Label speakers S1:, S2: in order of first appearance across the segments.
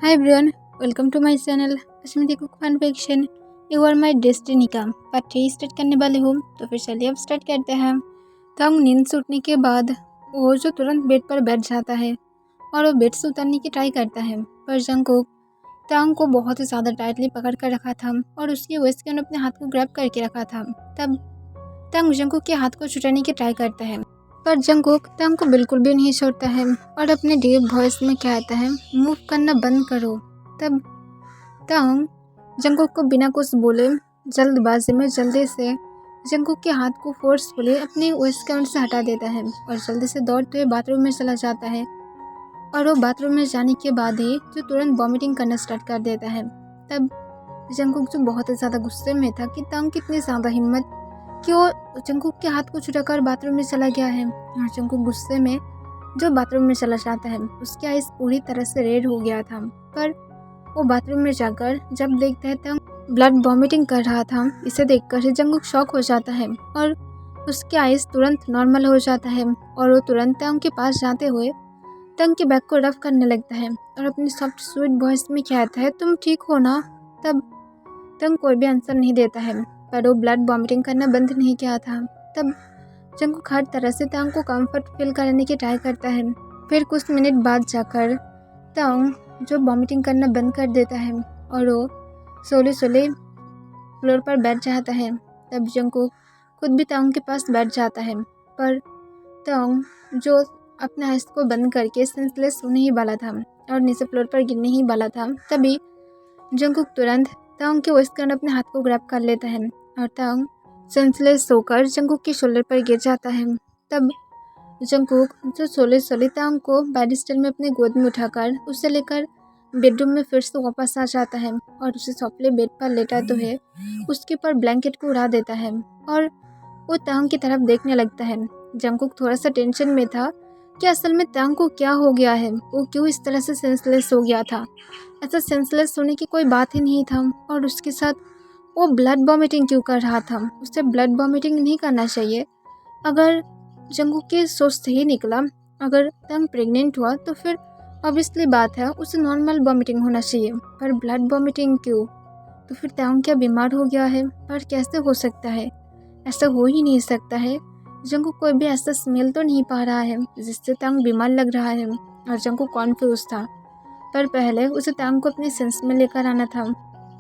S1: Hi everyone, welcome to my channel Ashmita cook fan fiction. You are my destiny का part 3 start करने वाले हूँ। तो फिर चलिए अब स्टार्ट करते हैं। तंग नींद से उठने के बाद वो जो तुरंत बेड पर बैठ जाता है और वो बेड से उतरने की ट्राई करता है, पर जंगकुक तंग को बहुत ही ज़्यादा टाइटली पकड़ कर रखा था और उसकी वेस्ट के अंदर अपने हाथ को ग्रैब करके रखा था। तब तंग जंगकुक के हाथ को छुटाने की ट्राई करता है, पर जंगकुक तंग को बिल्कुल भी नहीं छोड़ता है और अपने डीप वॉइस में कहता है, मूव करना बंद करो। तब तंग जंगकुक को बिना कुछ बोले जल्दबाजी में जल्दी से जंगकुक के हाथ को फोर्सफुली अपनी वेस्ट काउंट से हटा देता है और जल्दी से दौड़ते हुए बाथरूम में चला जाता है। और वो बाथरूम में जाने के बाद ही जो तुरंत वॉमिटिंग करना स्टार्ट कर देता है। तब जंगकुक जो बहुत ही ज़्यादा गुस्से में था कि तंग कितनी ज़्यादा हिम्मत कि वो जंगकुक के हाथ को छुटाकर बाथरूम में चला गया है। और जंगकुक गुस्से में जो बाथरूम में चला जाता है, उसकी आइज पूरी तरह से रेड हो गया था। पर वो बाथरूम में जाकर जब देखता है तंग ब्लड वॉमिटिंग कर रहा था, इसे देखकर ही जंगकुक शॉक हो जाता है और उसकी आइज तुरंत नॉर्मल हो जाता है और वो तुरंत तंग के पास जाते हुए तंग के बैग को रफ करने लगता है और अपनी सॉफ्ट स्वीट वॉइस में कहता है, तुम ठीक हो ना। तब तंग कोई भी आंसर नहीं देता है, पर वो ब्लड वॉमिटिंग करना बंद नहीं किया था। तब जंगकुक हर तरह से तंग को कंफर्ट फील कराने की ट्राई करता है। फिर कुछ मिनट बाद जाकर तंग जो वॉमिटिंग करना बंद कर देता है और वो सोले फ्लोर पर बैठ जाता है। तब जंगकुक खुद भी तंग के पास बैठ जाता है, पर तंग जो अपने आइज को बंद करके सेंसलेस होने ही वाला था और नीचे फ्लोर पर गिरने ही वाला था, तभी जंगकुक तुरंत तंग के वेस्ट के अंदर अपने हाथ को ग्रैब कर लेता है और तंग सेंसलेस होकर जंगकुक के शोल्डर पर गिर जाता है। तब जंगकुक जो सोले तंग को बैरिस्टर में अपने गोद में उठाकर उसे लेकर बेडरूम में फिर से वापस आ जाता है और उसे सॉफ्टली बेड पर लेटाते हुए उसके ऊपर ब्लैंकेट को उड़ा देता है और वो तंग की तरफ देखने लगता है। जंगकुक थोड़ा सा टेंशन में था कि असल में तंग को क्या हो गया है, वो क्यों इस तरह से सेंसलेस हो गया था। ऐसा सेंसलेस होने की कोई बात ही नहीं था और उसके साथ वो ब्लड वॉमिटिंग क्यों कर रहा था। उसे ब्लड वॉमिटिंग नहीं करना चाहिए। अगर जंगकुक की सोच सही निकला, अगर तंग प्रेग्नेंट हुआ तो फिर ऑब्वियसली बात है उसे नॉर्मल वॉमिटिंग होना चाहिए, पर ब्लड वॉमिटिंग क्यों। तो फिर तंग क्या बीमार हो गया है? पर कैसे हो सकता है? ऐसा हो ही नहीं सकता है। जंगकुक कोई भी ऐसा स्मेल तो नहीं पा रहा है जिससे तंग बीमार लग रहा है। और जंगकुक कॉन्फ्यूज था, पर पहले उसे तंग को अपने सेंस में लेकर आना था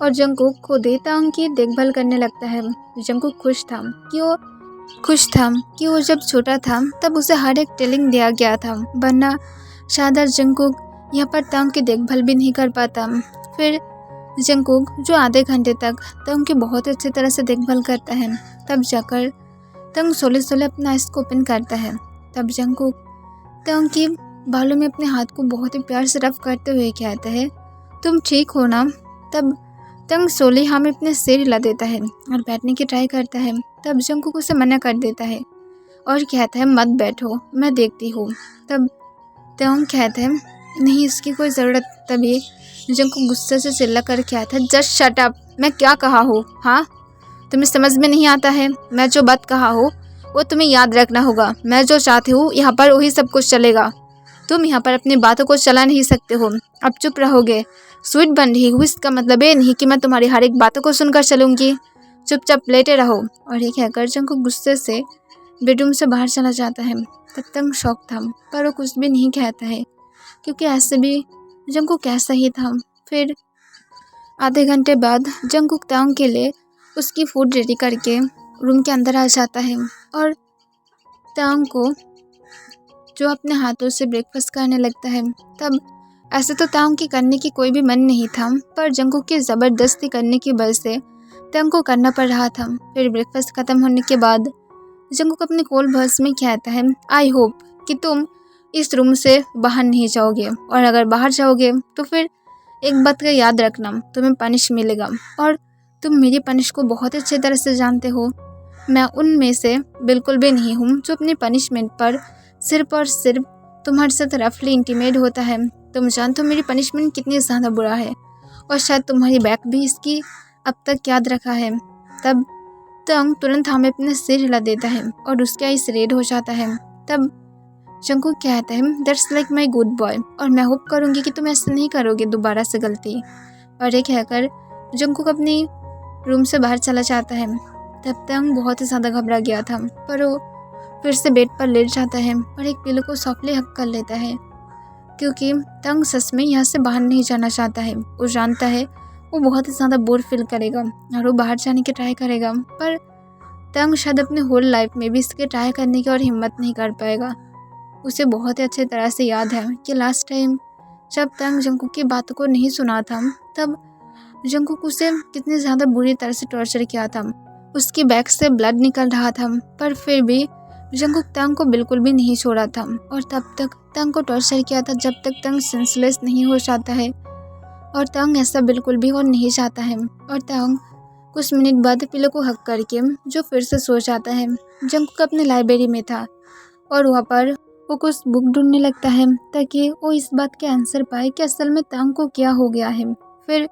S1: और जंगकुक खुद ही तंग की देखभाल करने लगता है। जंगकुक खुश था कि वो जब छोटा था तब उसे हर एक टेलिंग दिया गया था, वरना शायद जंगकुक यहाँ पर तंग की देखभाल भी नहीं कर पाता। फिर जंगकुक जो आधे घंटे तक तंग की बहुत अच्छी तरह से देखभाल करता है, तब जाकर तंग सोले अपना आइज को ओपन करता है। तब जंगकुक तंग की बालों में अपने हाथ को बहुत ही प्यार से रफ करते हुए कहता है, तुम ठीक हो ना। तब तंग सोले हाँ में अपने सिर हिला देता है और बैठने की ट्राई करता है। तब जंगकुक उसे मना कर देता है और कहता है, मत बैठो, मैं देखती हूँ। तब तंग कहता है, नहीं इसकी कोई ज़रूरत। तभी जंगकुक गुस्से से चिल्ला कर कहता है, जस्ट शट अप, मैं क्या कहा हूँ? हाँ, तुम्हें समझ में नहीं आता है? मैं जो बात कहा हूँ वो तुम्हें याद रखना होगा। मैं जो चाहती हूँ यहाँ पर वही सब कुछ चलेगा। तुम यहाँ पर अपनी बातों को चला नहीं सकते हो। अब चुप रहोगे? स्वीट बन रही हूँ इसका मतलब ये नहीं कि मैं तुम्हारी हर एक बातों को सुनकर चलूँगी। चुपचाप लेटे रहो। और ये कहकर जंगकुक गुस्से से बेडरूम से बाहर चला जाता है। तब तंग शॉक था, पर वो कुछ भी नहीं कहता है क्योंकि ऐसे भी जंगकुक कैसा ही था। फिर आधे घंटे बाद जंगकुक तंग के लिए उसकी फूड रेडी करके रूम के अंदर आ जाता है और तंग को जो अपने हाथों से ब्रेकफास्ट करने लगता है। तब ऐसे तो तंग की करने की कोई भी मन नहीं था, पर जंगकुक की ज़बरदस्ती करने की वजह से तंग को करना पड़ रहा था। फिर ब्रेकफास्ट ख़त्म होने के बाद जंगकुक अपने कोल्ड वॉइस में कहता है, आई होप कि तुम इस रूम से बाहर नहीं जाओगे, और अगर बाहर जाओगे तो फिर एक बात का याद रखना, तुम्हें पनिश मिलेगा। और तुम मेरी पनिश को बहुत अच्छी तरह से जानते हो। मैं उनमें से बिल्कुल भी नहीं हूँ जो अपनी पनिशमेंट पर सिर्फ और सिर्फ तुम्हारे साथ रफली इंटीमेट होता है। तुम जानते हो मेरी पनिशमेंट कितनी ज़्यादा बुरा है, और शायद तुम्हारी बैक भी इसकी अब तक याद रखा है। तब तंग तुरंत हमें अपने सिर हिला देता है और उसका आइस रेड हो जाता है। तब जंकुक कहता है that's like my good boy, और मैं होप करूँगी कि तुम ऐसा नहीं करोगे दोबारा से गलती। और ये कहकर जंकुक अपनी रूम से बाहर चला जाता है। तब तंग बहुत ही ज़्यादा घबरा गया था, पर वो फिर से बेड पर लेट जाता है और एक पिलो को सॉफ्टली हक कर लेता है, क्योंकि तंग सच में यहाँ से बाहर नहीं जाना चाहता है। वो जानता है वो बहुत ही ज़्यादा बोर फील करेगा और वो बाहर जाने की ट्राई करेगा, पर तंग शायद अपने होल लाइफ में भी इसके ट्राई करने की और हिम्मत नहीं कर पाएगा। उसे बहुत ही अच्छी तरह से याद है कि लास्ट टाइम जब तंग जंकुक की बातों को नहीं सुना था, तब जंकुक उसे कितनी ज़्यादा बुरी तरह से टॉर्चर किया था। उसकी बैक से ब्लड निकल रहा था, पर फिर भी जंकुक तंग को बिल्कुल भी नहीं छोड़ा था और तब तक तंग को टॉर्चर किया था जब तक तंग सेंसलेस नहीं हो जाता है। और तंग ऐसा बिल्कुल भी हो नहीं चाहता है। और तंग कुछ मिनट बाद पिलो को हक करके जो फिर से सो जाता है। जंकुक अपने लाइब्रेरी में था और वहाँ पर वो कुछ बुक ढूंढने लगता है ताकि वो इस बात के आंसर पाए कि असल में तंग को क्या हो गया है। फिर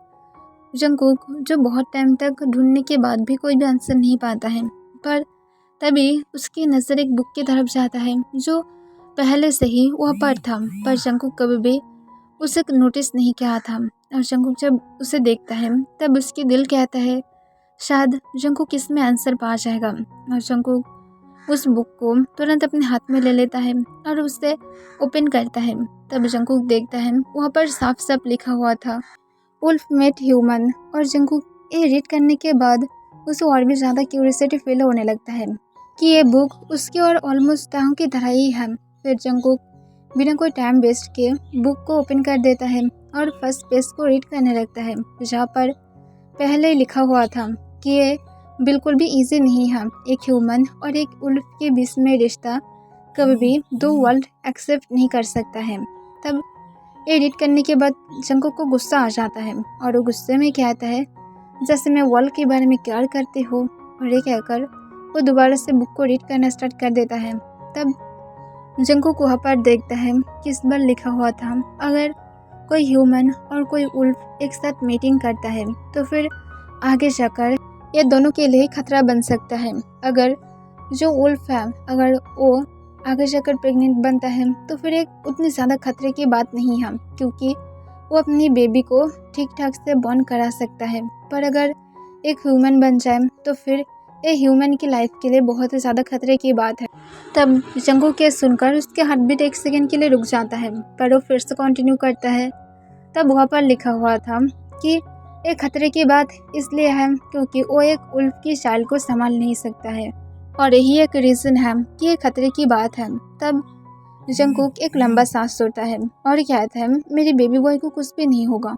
S1: जंकुक जो बहुत टाइम तक ढूंढने के बाद भी कोई भी आंसर नहीं पाता है, पर तभी उसकी नज़र एक बुक की तरफ जाता है जो पहले से ही वहाँ पर था, पर जंकुक कभी भी उसे नोटिस नहीं किया था। और जंकुक जब उसे देखता है तब उसकी दिल कहता है शायद जंकुक इसमें आंसर पा जाएगा। और जंकुक उस बुक को तुरंत अपने हाथ में ले लेता है और उसे ओपन करता है। तब जंकुक देखता है वहाँ पर साफ साफ लिखा हुआ था वुल्फ मेट ह्यूमन। और जंकुक ये रीड करने के बाद उसे और भी ज़्यादा क्यूरियोसिटी फील होने लगता है कि ये बुक उसकी और ऑलमोस्ट टांग की तरह ही है। फिर जंकुक बिना कोई टाइम वेस्ट किए बुक को ओपन कर देता है और फर्स्ट पेज को रीड करने लगता है, जहाँ पर पहले ही लिखा हुआ था कि ये बिल्कुल भी इजी नहीं है एक ह्यूमन और एक उल्फ के बीच में रिश्ता कभी भी दो वर्ल्ड एक्सेप्ट नहीं कर सकता है। तब ये रीड करने के बाद जंकुक को गुस्सा आ जाता है और वो गुस्से में कहता है जैसे मैं वर्ल्ड के बारे में केयर करती हूँ। और ये कहकर वो दोबारा से बुक को रीड करना स्टार्ट कर देता है। तब जंकुक वहाँ पर देखता है कि इस बार लिखा हुआ था अगर कोई ह्यूमन और कोई उल्फ एक साथ मीटिंग करता है तो फिर आगे जाकर ये दोनों के लिए खतरा बन सकता है। अगर जो उल्फ है अगर वो आगे जाकर प्रेग्नेंट बनता है तो फिर एक उतनी ज़्यादा खतरे की बात नहीं है, क्योंकि वो अपनी बेबी को ठीक ठाक से बॉर्न करा सकता है। पर अगर एक ह्यूमन बन जाए तो फिर ये ह्यूमन की लाइफ के लिए बहुत ही ज़्यादा खतरे की बात है। तब जंकुक के सुनकर उसके हार्ट बीट एक सेकंड के लिए रुक जाता है, पर वो फिर से कंटिन्यू करता है। तब वहाँ पर लिखा हुआ था कि ये खतरे की बात इसलिए है क्योंकि वो एक उल्फ की चाइल्ड को संभाल नहीं सकता है, और यही एक रीज़न है कि ये खतरे की बात है। तब जंकुक एक लंबा सांस छोड़ता है और कहता है मेरी बेबी बॉय को कुछ भी नहीं होगा,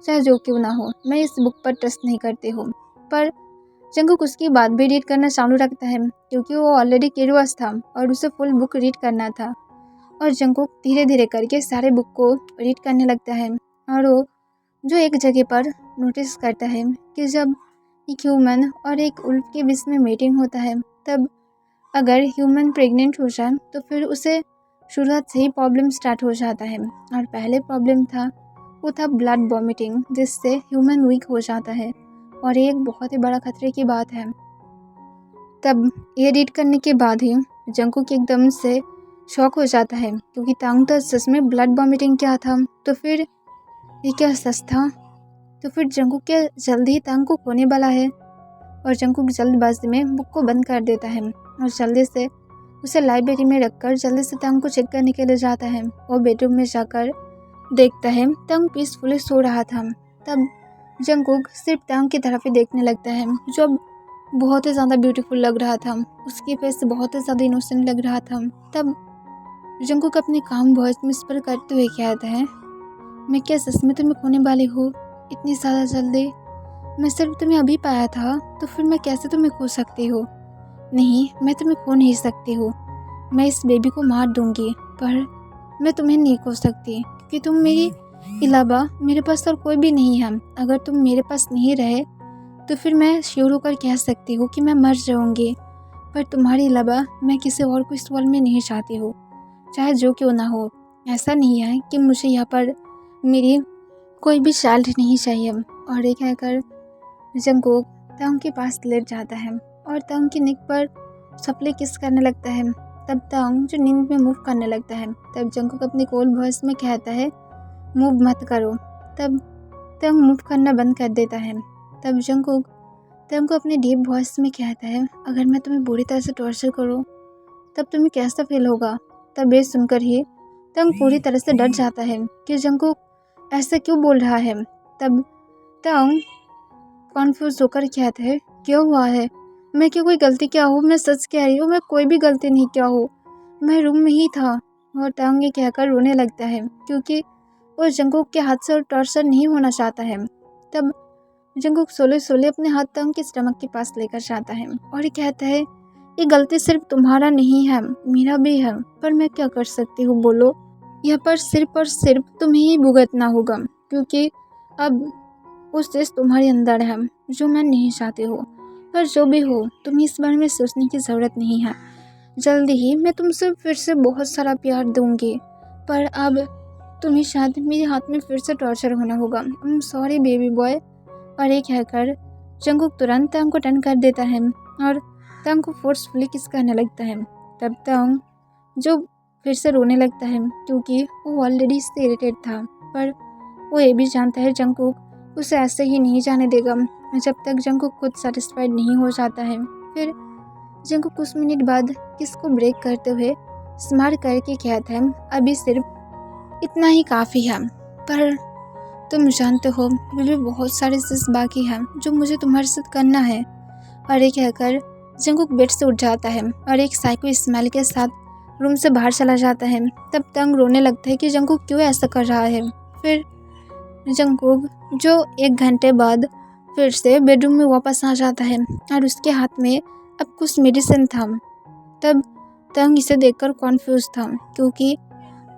S1: चाहे जो क्यों ना हो। मैं इस बुक पर ट्रस्ट नहीं करती हूँ। पर जंकुक उसकी बात भी रीड करना चालू रखता है क्योंकि वो ऑलरेडी क्यूरियस था और उसे फुल बुक रीड करना था। और जंकुक धीरे धीरे करके सारे बुक को रीड करने लगता है और वो जो एक जगह पर नोटिस करता है कि जब एक ह्यूमन और एक उल्फ के बीच में मीटिंग होता है तब अगर ह्यूमन प्रेग्नेंट हो जाए तो फिर उसे शुरुआत से ही प्रॉब्लम स्टार्ट हो जाता है। और पहले प्रॉब्लम था वो था ब्लड वॉमिटिंग, जिससे ह्यूमन वीक हो जाता है और ये एक बहुत ही बड़ा खतरे की बात है। तब ये रीड करने के बाद ही जंकुक एकदम से शॉक हो जाता है क्योंकि तांग तो सच में ब्लड वॉमिटिंग क्या था, तो फिर ये क्या सच था? तो फिर जंकुक क्या जल्दी ही तांग को खोने वाला है। और जंकुक जल्दबाजी में बुक को बंद कर देता है और जल्दी से उसे लाइब्रेरी में रखकर जल्दी से तांग को चेक करने के लिए जाता है। वो बेडरूम में जाकर देखता है तांग पीसफुली सो रहा था। तब जंकुक सिर्फ तांग की तरफ ही देखने लगता है जो बहुत ही ज़्यादा ब्यूटीफुल लग रहा था। उसकी फेस बहुत ही ज़्यादा इनोसेंट लग रहा था। तब जंकुक अपनी काम वॉइस में स्पर करते हुए कहता है मैं क्या सच में तुम्हें खोने वाली हूँ इतनी ज़्यादा जल्दी? मैं सिर्फ तुम्हें अभी पाया था, तो फिर मैं कैसे तुम्हें खो सकती हूँ? नहीं, मैं तुम्हें खो नहीं सकती हूँ। मैं इस बेबी को मार दूंगी, पर मैं तुम्हें नहीं खो सकती क्योंकि तुम मेरी अलावा मेरे पास और कोई भी नहीं है। अगर तुम मेरे पास नहीं रहे तो फिर मैं श्योर होकर कह सकती हूँ कि मैं मर जाऊँगी, पर तुम्हारे अलावा मैं किसी और को इस वर्ल्ड में नहीं चाहती हूँ, चाहे जो क्यों ना हो। ऐसा नहीं है कि मुझे यहाँ पर मेरी कोई भी चाइल्ड नहीं चाहिए। और ये कहकर जंकुक तांग के पास लेट जाता है और तांग की नेक पर सपले किस करने लगता है। तब तांग जो नींद में मूव करने लगता है। तब जंकुक अपनी कोल्ड वॉइस में कहता है मूव मत करो। तब तांग मूव करना बंद कर देता है। तब जंकुक तांग को अपनी डीप वॉइस में कहता है अगर मैं तुम्हें बुरी तरह से टॉर्चर करूँ तब तुम्हें कैसा फील होगा। तब ये सुनकर ही तांग पूरी तरह से डर जाता है कि जंकुक ऐसा क्यों बोल रहा है। तब तांग कॉन्फ्यूज होकर कहता है क्या हुआ है, मैं क्या कोई गलती क्या हूँ, मैं सच कह रही हूँ, मैं कोई भी गलती नहीं क्या हूँ, मैं रूम में ही था। और तांग ये कहकर रोने लगता है क्योंकि वो जंकुक के हाथ से टॉर्चर नहीं होना चाहता है। तब जंकुक सोले सोले अपने हाथ तांग के स्टमक के पास लेकर जाता है और ये कहता है ये गलती सिर्फ तुम्हारा नहीं है, मेरा भी है, पर मैं क्या कर सकती हूँ बोलो। यह पर सिर्फ और सिर्फ तुम्हें ही भुगतना होगा क्योंकि अब वो चीज़ तुम्हारे अंदर है जो मैं नहीं चाहती हूँ। पर जो भी हो तुम्हें इस बारे में सोचने की ज़रूरत नहीं है। जल्दी ही मैं तुमसे फिर से बहुत सारा प्यार दूंगी, पर अब तुम्हें शायद मेरे हाथ में फिर से टॉर्चर होना होगा। I am sorry baby boy. और ये कहकर जंकुक तुरंत तांग को टर्न कर देता है और तांग को फोर्सफुली किस करने लगता है। तब तांग जो फिर से रोने लगता है क्योंकि वो ऑलरेडी इससे इरिटेट था, पर वो ये भी जानता है जंकुक उसे ऐसे ही नहीं जाने देगा जब तक जंकुक खुद सेटिस्फाइड नहीं हो जाता है। फिर जंकुक कुछ मिनट बाद किस को ब्रेक करते हुए स्मार्ट करके कहता है अभी सिर्फ इतना ही काफ़ी है, पर तुम जानते हो अभी भी बहुत सारी चीज़ बाकी हैं जो मुझे तुम्हारे साथ करना है। और ये कहकर जंकुक बेड से उठ जाता है और एक साइको स्माइल के साथ रूम से बाहर चला जाता है। तब तांग रोने लगता है कि जंकुक क्यों ऐसा कर रहा है। फिर जंकुक जो 1 घंटे बाद फिर से बेडरूम में वापस आ जाता है और उसके हाथ में अब कुछ मेडिसिन था। तब तांग इसे देखकर कॉन्फ्यूज था क्योंकि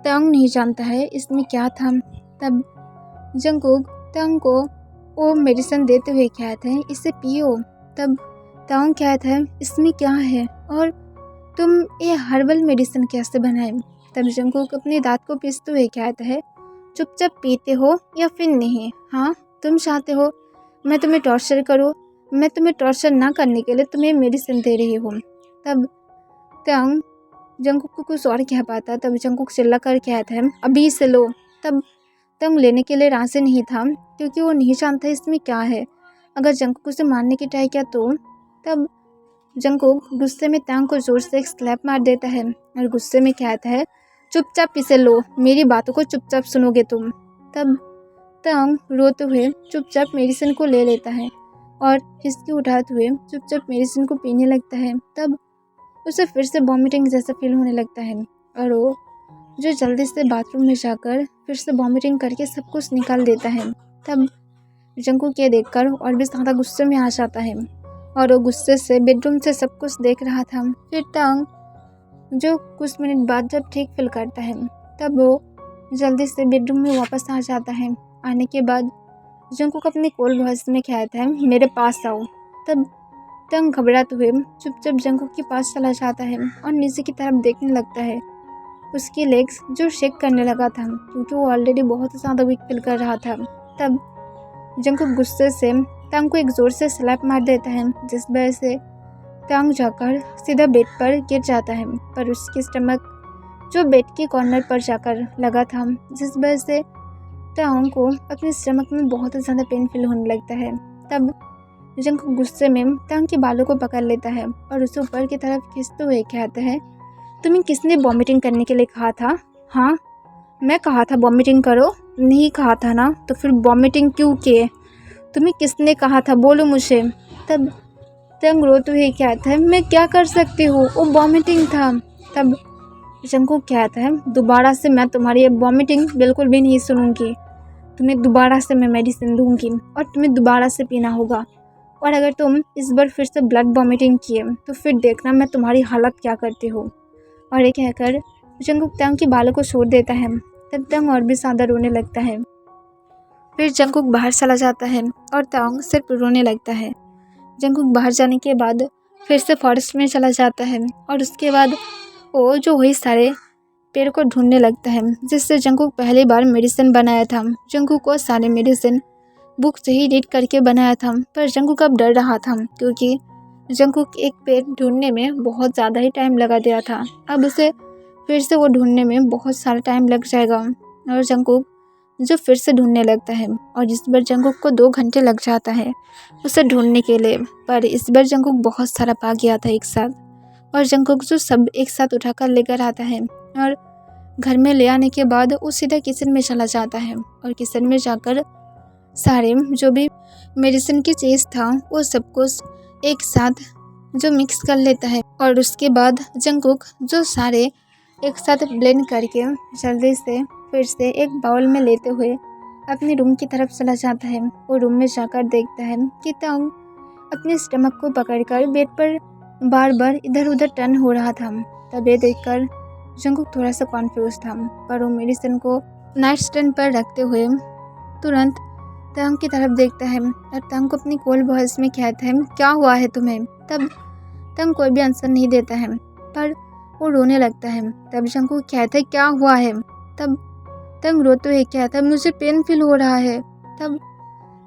S1: तांग नहीं जानता है इसमें क्या था। तब जंकुक तांग को वो मेडिसिन देते हुए कहते हैं इसे पियो। तब तांग कहता है इसमें क्या है और तुम ये हर्बल मेडिसिन कैसे बनाए। तब जंकुक अपने दांत को पीसते हुए कहता है चुपचाप पीते हो या फिर नहीं। हाँ तुम चाहते हो मैं तुम्हें टॉर्चर करूँ, मैं तुम्हें टॉर्चर ना करने के लिए तुम्हें मेडिसिन दे रही हूँ। तब तांग जंकुक को कुछ और कह पाता। तब जंकुक चिल्ला कर कहता है अभी से लो। तब तांग लेने के लिए राजी नहीं था क्योंकि वो नहीं जानता इसमें क्या है। अगर जंकुक उसे मारने की ट्राई किया तो। तब जंकुक गुस्से में तांग को जोर से एक स्लैप मार देता है और गुस्से में कहता है चुपचाप इसे लो, मेरी बातों को चुपचाप सुनोगे तुम। तब तांग रोते हुए चुपचाप मेडिसिन को ले लेता है और हिचकी उठाते हुए चुपचाप मेडिसिन को पीने लगता है। तब उसे फिर से वॉमिटिंग जैसा फील होने लगता है और वो जो जल्दी से बाथरूम में जाकर फिर से वॉमिटिंग करके सब कुछ निकाल देता है। तब जंकुक ये देखकर और भी ज़्यादा गुस्से में आ जाता है और वो गुस्से से बेडरूम से सब कुछ देख रहा था। फिर तांग जो कुछ मिनट बाद जब ठीक फील करता है तब वो जल्दी से बेडरूम में वापस आ जाता है। आने के बाद जंकुक अपने कोल्ड वॉइस में कहता है मेरे पास आओ। तब तांग घबराते हुए चुपचाप जंकुक के पास चला जाता है और नीचे की तरफ देखने लगता है। उसकी लेग्स जो शेक करने लगा था क्योंकि वो ऑलरेडी बहुत ज़्यादा वीक फील कर रहा था। तब जंकुक गुस्से से तांग को एक ज़ोर से स्लैप मार देता है जिस वजह से तांग जाकर सीधा बेड पर गिर जाता है, पर उसकी स्टमक जो बेड के कॉर्नर पर जाकर लगा था जिस वजह से तांग को अपने स्टमक में बहुत ज़्यादा पेन फील होने लगता है। तब जंकुक गुस्से में तांग के बालों को पकड़ लेता है और उसे ऊपर की तरफ खींचते हुए कहता है तुम्हें किसने वॉमिटिंग करने के लिए कहा था। हाँ मैं कहा था वॉमिटिंग करो, नहीं कहा था ना, तो फिर वॉमिटिंग क्यों किए, तुम्हें किसने कहा था बोलो मुझे। तब तांग रोते हुए कहता है मैं क्या कर सकती हूँ, वो वॉमिटिंग था। तब जंकुक कहता है दोबारा से मैं तुम्हारी वॉमिटिंग बिल्कुल भी नहीं सुनूंगी, तुम्हें दोबारा से मैं मेडिसिन दूंगी और तुम्हें दोबारा से पीना होगा, और अगर तुम इस बार फिर से ब्लड वॉमिटिंग किए तो फिर देखना मैं तुम्हारी हालत क्या करती हूँ। और ये कहकर जंकुक तांग के बालों को छोड़ देता है। तब तांग और भी ज़्यादा रोने लगता है। फिर जंकुक बाहर चला जाता है और तांग सिर्फ रोने लगता है। जंकुक बाहर जाने के बाद फिर से फॉरेस्ट में चला जाता है और उसके बाद वो जो वही सारे पेड़ को ढूंढने लगता है जिससे जंकुक पहली बार मेडिसिन बनाया था। जंकुक को सारे मेडिसिन बुक से ही रीड करके बनाया था, पर जंकुक अब डर रहा था क्योंकि जंगकुक एक पेट ढूंढने में बहुत ज़्यादा ही टाइम लगा दिया था। अब उसे फिर से वो ढूंढने में बहुत सारा टाइम लग जाएगा और जंगकुक जो फिर से ढूंढने लगता है और इस बार जंगकुक को 2 घंटे लग जाता है उसे ढूंढने के लिए। पर इस बार जंगकुक बहुत सारा पा गया था एक साथ और जंगकुक जो सब एक साथ उठाकर लेकर आता है और घर में ले आने के बाद वो सीधा किचन में चला जाता है और किचन में जाकर सारे जो भी मेडिसिन की चीज़ था वो सब कुछ एक साथ जो मिक्स कर लेता है और उसके बाद जंगकुक जो सारे एक साथ ब्लेंड करके जल्दी से फिर से एक बाउल में लेते हुए अपने रूम की तरफ चला जाता है। वो रूम में जाकर देखता है कि तांग अपने स्टमक को पकड़कर बेड पर बार बार इधर उधर टर्न हो रहा था। तब ये देखकर जंगकुक थोड़ा सा कॉन्फ्यूज था, पर वो मेडिसिन को नाइट स्टैंड पर रखते हुए तुरंत तांग की तरफ देखता है और तांग को अपनी कोल्ड वॉइस में कहता है, क्या हुआ है तुम्हें? तब तांग कोई भी आंसर नहीं देता है, पर वो रोने लगता है। तब जंगकुक कहता है, क्या हुआ है? तब तांग रोते हुए कहता है, मुझे पेन फील हो रहा है। तब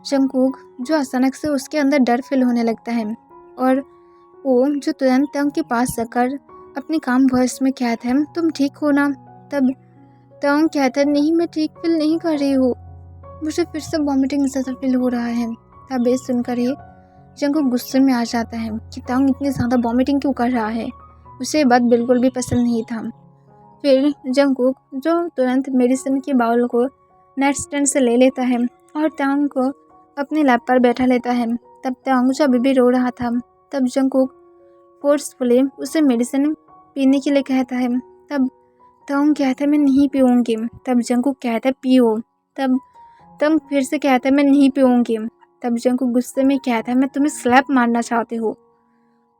S1: जंगकुक जो अचानक से उसके अंदर डर फील होने लगता है और वो जो तुरंत तांग के पास जाकर अपनी काम वॉइस में कहता है, तुम ठीक हो ना? तब तांग कहता है, नहीं मैं ठीक फील नहीं कर रही हूँ, मुझे फिर से वॉमिटिंग ज़्यादा फील हो रहा है। तब ये सुनकर ही जंगकुक गुस्से में आ जाता है कि तांग इतनी ज़्यादा वॉमिटिंग क्यों कर रहा है। उसे ये बात बिल्कुल भी पसंद नहीं था। फिर जंगकुक जो तुरंत मेडिसिन की बाउल को नाइट स्टैंड से ले लेता है और तांग को अपने लैप पर बैठा लेता है। तब तांग जो अभी भी रो रहा था, तब जंगकुक फोर्सफुली उसे मेडिसिन पीने के लिए कहता है। तब तांग कहता है, मैं नहीं पीऊँगी। तब जंगकुक कहता है, पियो। तब तांग फिर से कहता है, मैं नहीं पीऊँगी। तब जंगकुक गुस्से में कहता है, मैं तुम्हें स्लैप मारना चाहती हूँ,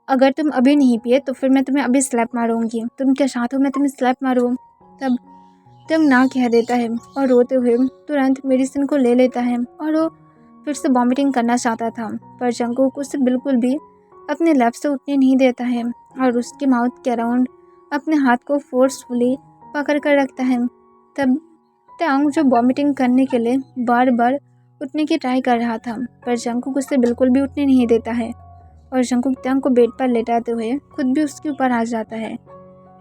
S1: अगर तुम अभी नहीं पिए तो फिर मैं तुम्हें अभी स्लैप मारूंगी, तुम क्या चाहते हो मैं तुम्हें स्लैप मारूँ? तब तांग ना कह देता है और रोते हुए तुरंत मेडिसिन को ले लेता है और वो फिर से वॉमिटिंग करना चाहता था, पर जंगकुक उसे बिल्कुल भी अपने लैप से उठने नहीं देता है और उसके माउथ के अराउंड अपने हाथ को फोर्सफुली पकड़ कर रखता है। तब तांग जो वॉमिटिंग करने के लिए बार बार उठने की ट्राई कर रहा था, पर जंगकुक उसे बिल्कुल भी उठने नहीं देता है और जंगकुक तांग को बेड पर लेटाते हुए खुद भी उसके ऊपर आ जाता है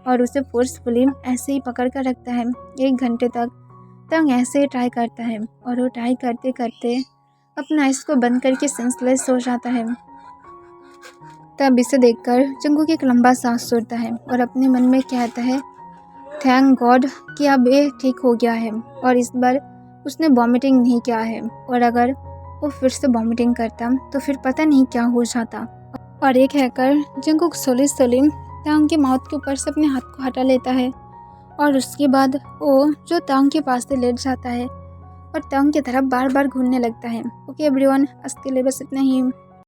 S1: और उसे फोर्सफुली ऐसे ही पकड़ कर रखता है। 1 घंटे तक तांग ऐसे ही ट्राई करता है और वो ट्राई करते करते अपना आइस को बंद करके सेंसलेस हो जाता है। तब इसे देखकर जंगकुक एक लंबा सांस छोड़ता है और अपने मन में कहता है, थैंक गॉड कि अब ये ठीक हो गया है और इस बार उसने वॉमिटिंग नहीं किया है, और अगर वो फिर से वॉमिटिंग करता तो फिर पता नहीं क्या हो जाता। और एक हैकर जंगकुक स्लोली तांग के माउथ के ऊपर से अपने हाथ को हटा लेता है और उसके बाद वो जो तांग के पास से लेट जाता है और तांग की तरफ बार बार घूरने लगता है। ओके एवरीवन, आज के लिए बस इतना ही।